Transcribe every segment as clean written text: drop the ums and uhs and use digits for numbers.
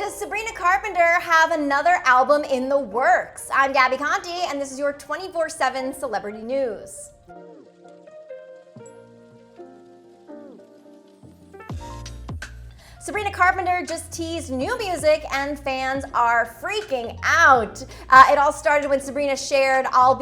Does Sabrina Carpenter have another album in the works? I'm Gabby Conti, and this is your 24/7 celebrity news. Sabrina Carpenter just teased new music and fans are freaking out. It all started when Sabrina shared it'll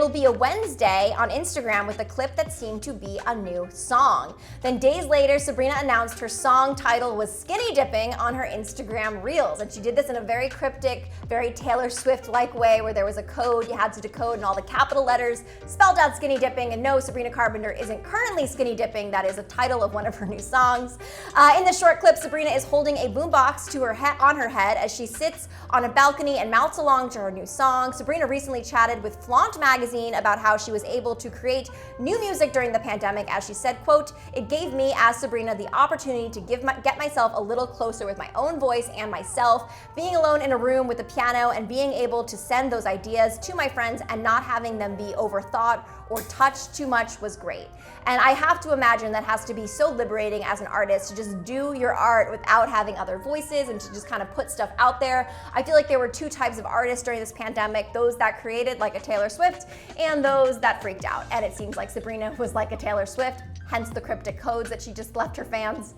be a Wednesday on Instagram with a clip that seemed to be a new song. Then days later, Sabrina announced her song title was Skinny Dipping on her Instagram Reels. And she did this in a very cryptic, very Taylor Swift-like way where there was a code you had to decode and all the capital letters spelled out skinny dipping. And no, Sabrina Carpenter isn't currently skinny dipping. That is a title of one of her new songs. In the short clip, Sabrina is holding a boombox on her head as she sits on a balcony and mouths along to her new song. Sabrina recently chatted with Flaunt magazine about how she was able to create new music during the pandemic. As she said, quote, "It gave me, as Sabrina, the opportunity to get myself a little closer with my own voice and myself. Being alone in a room with a piano and being able to send those ideas to my friends and not having them be overthought or touched too much was great." And I have to imagine that has to be so liberating as an artist to just do your art without having other voices and to just kind of put stuff out there. I feel like there were two types of artists during this pandemic, those that created like a Taylor Swift and those that freaked out. And it seems like Sabrina was like a Taylor Swift, hence the cryptic codes that she just left her fans.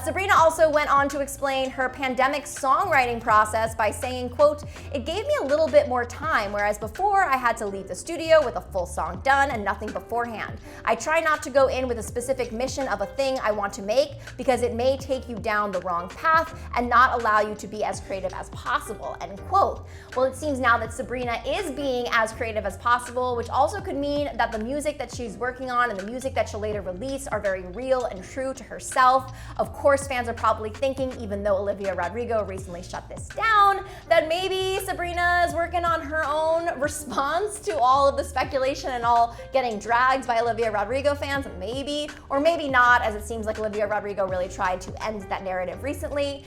Sabrina also went on to explain her pandemic songwriting process by saying, quote, "It gave me a little bit more time, whereas before I had to leave the studio with a full song done and nothing beforehand. I try not to go in with a specific mission of a thing I want to make because it may take you down the wrong path and not allow you to be as creative as possible," end quote. Well, it seems now that Sabrina is being as creative as possible, which also could mean that the music that she's working on and the music that she'll later release are very real and true to herself. Of course, fans are probably thinking, even though Olivia Rodrigo recently shut this down, that maybe Sabrina is working on her own response to all of the speculation and all getting dragged by Olivia Rodrigo fans, maybe, or maybe not, as it seems like Olivia Rodrigo really tried to end that narrative recently.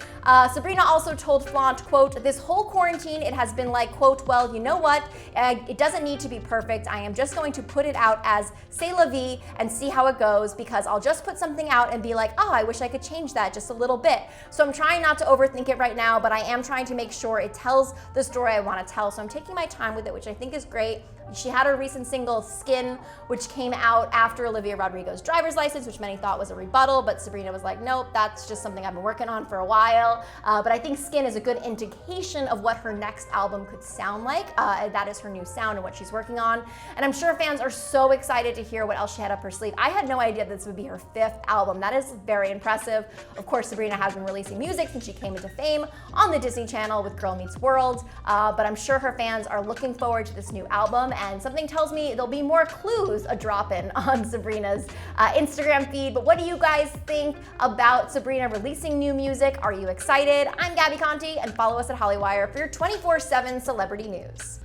Sabrina also told Flaunt, quote, "This whole quarantine, it has been like, quote, well, you know what, it doesn't need to be perfect. I am just going to put it out as c'est la vie and see how it goes, because I'll just put something out and be like, oh, I wish I could change that just a little bit. So I'm trying not to overthink it right now, but I am trying to make sure it tells the story I want to tell. So I'm taking my time with it, which I think is great." She had her recent single, Skin, which came out after Olivia Rodrigo's driver's license, which many thought was a rebuttal, but Sabrina was like, nope, that's just something I've been working on for a while. But I think Skin is a good indication of what her next album could sound like. That is her new sound and what she's working on. And I'm sure fans are so excited to hear what else she had up her sleeve. I had no idea this would be her 5th album. That is very impressive. Of course, Sabrina has been releasing music since she came into fame on the Disney Channel with Girl Meets World, but I'm sure her fans are looking forward to this new album, and something tells me there'll be more clues a drop-in on Sabrina's Instagram feed. But what do you guys think about Sabrina releasing new music? Are you excited? I'm Gabby Conti, and follow us at Hollywire for your 24/7 celebrity news.